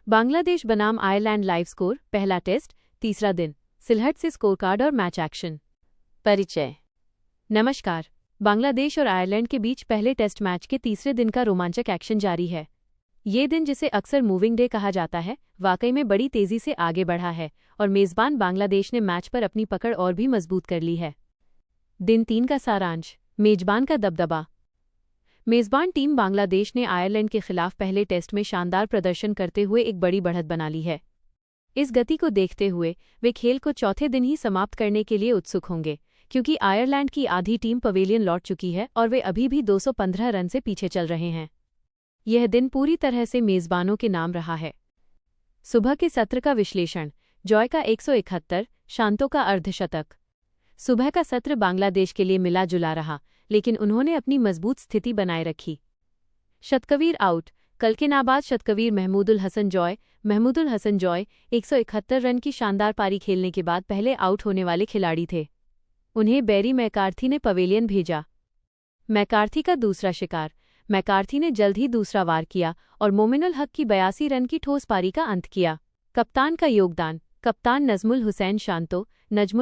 बांग्लादेश बनाम Ireland live score, पहला test, तीसरा दिन, सिलहट से स्कोरकार्ड और मैच एक्शन। परिचय। नमस्कार। बांग्लादेश और आयरलैंड के बीच पहले टेस्ट मैच के तीसरे दिन का रोमांचक एक्शन जारी है। ये दिन, जिसे अक्सर मूविंग डे कहा जाता है, वाकई में बड़ी तेजी से आगे बढ़ा है और मेजबान बांग्लादेश ने मैच पर अपनी पकड़ और भी मजबूत कर ली है। दिन 3 का सारांश। मेजबान का दबदबा। मेजबान टीम बांग्लादेश ने आयरलैंड के खिलाफ पहले टेस्ट में शानदार प्रदर्शन करते हुए एक बड़ी बढ़त बना ली है। इस गति को देखते हुए वे खेल को चौथे दिन ही समाप्त करने के लिए उत्सुक होंगे, क्योंकि आयरलैंड की आधी टीम पवेलियन लौट चुकी है और वे अभी भी 215 रन से पीछे चल रहे हैं। यह दिन पूरी तरह से मेजबानों के नाम रहा है। सुबह के सत्र का विश्लेषण। जॉय का 171, शांतो का अर्धशतक। सुबह का सत्र बांग्लादेश के लिए मिला जुला रहा, लेकिन उन्होंने अपनी मजबूत स्थिति बनाए रखी। शतकवीर आउट। कल के नाबाद शतकवीर महमूदुल हसन जॉय 171 रन की शानदार पारी खेलने के बाद पहले आउट होने वाले खिलाड़ी थे। उन्हें बैरी मैकार्थी ने पवेलियन भेजा। मैकार्थी का दूसरा शिकार। मैकार्थी ने जल्द ही दूसरा वार किया और मोमिनुल हक की 82 रन की ठोस पारी का अंत किया। कप्तान का योगदान। कप्तान नजमुल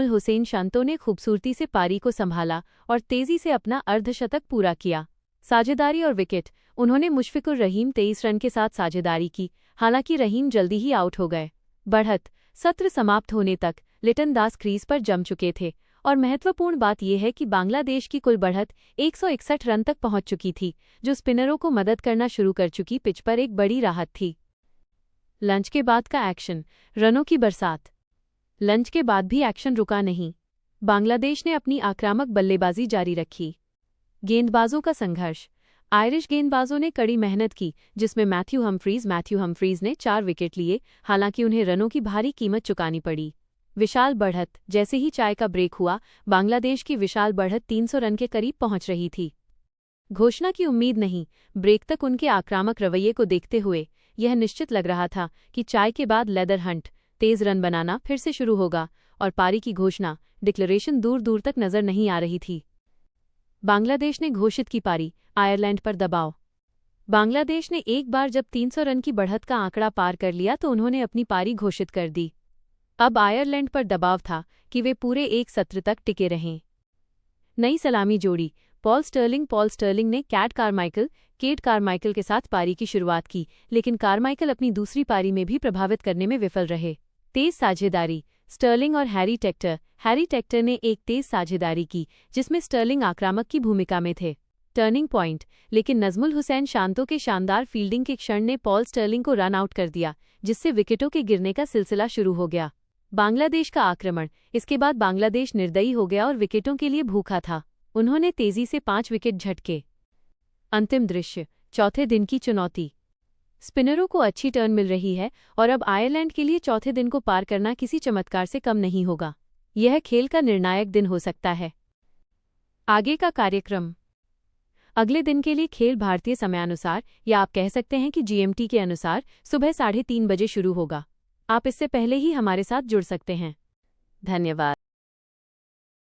हुसैन शांतो ने खूबसूरती से पारी को संभाला और तेजी से अपना अर्धशतक पूरा किया। साझेदारी और विकेट। उन्होंने मुशफिकुर रहीम 23 रन के साथ साझेदारी की, हालांकि रहीम जल्दी ही आउट हो गए। बढ़त। सत्र समाप्त होने तक लिटन दास क्रीज पर जम चुके थे और महत्वपूर्ण बात यह है कि बांग्लादेश की कुल बढ़त 161 रन तक पहुंच चुकी थी, जो स्पिनरों को मदद करना शुरू कर चुकी पिच पर एक बड़ी राहत थी। लंच के बाद का एक्शन। रनों की बरसात। लंच के बाद भी एक्शन रुका नहीं। बांग्लादेश ने अपनी आक्रामक बल्लेबाजी जारी रखी। गेंदबाजों का संघर्ष। आयरिश गेंदबाजों ने कड़ी मेहनत की, जिसमें मैथ्यू हम्फ्रीज ने 4 विकेट लिए, हालांकि उन्हें रनों की भारी कीमत चुकानी पड़ी। विशाल बढ़त। जैसे ही चाय का ब्रेक हुआ, बांग्लादेश की विशाल बढ़त 300 रन के करीब पहुंच रही थी। घोषणा की उम्मीद नहीं। ब्रेक तक उनके आक्रामक रवैये को देखते हुए यह निश्चित लग रहा था कि चाय के बाद लेदर हंट, तेज रन बनाना फिर से शुरू होगा, और पारी की घोषणा, डिक्लेरेशन दूर दूर तक नजर नहीं आ रही थी। बांग्लादेश ने घोषित की पारी। आयरलैंड पर दबाव। बांग्लादेश ने एक बार जब 300 रन की बढ़त का आंकड़ा पार कर लिया तो उन्होंने अपनी पारी घोषित कर दी। अब आयरलैंड पर दबाव था कि वे पूरे एक सत्र तक टिके रहें। नई सलामी जोड़ी। पॉल स्टर्लिंग ने केट कारमाइकल के साथ पारी की शुरुआत की, लेकिन कारमाइकल अपनी दूसरी पारी में भी प्रभावित करने में विफल रहे। तेज साझेदारी। स्टर्लिंग और हैरी टेक्टर ने एक तेज साझेदारी की, जिसमें स्टर्लिंग आक्रामक की भूमिका में थे। Turning point. लेकिन नजमुल हुसैन शांतो के शानदार फील्डिंग के क्षण ने पॉल स्टर्लिंग को रन आउट कर दिया, जिससे विकेटों के गिरने का सिलसिला शुरू हो गया। बांग्लादेश का आक्रमण। इसके बाद बांग्लादेश निर्दयी हो गया और विकेटों के लिए भूखा था। उन्होंने तेजी से 5 विकेट झटके। अंतिम दृश्य। चौथे दिन की चुनौती। स्पिनरों को अच्छी टर्न मिल रही है और अब आयरलैंड के लिए चौथे दिन को पार करना किसी चमत्कार से कम नहीं होगा। यह खेल का निर्णायक दिन हो सकता है। आगे का कार्यक्रम। अगले दिन के लिए खेल भारतीय समयानुसार, या आप कह सकते हैं कि GMT के अनुसार, सुबह 3:30 बजे शुरू होगा। आप इससे पहले ही हमारे साथ जुड़ सकते हैं। धन्यवाद।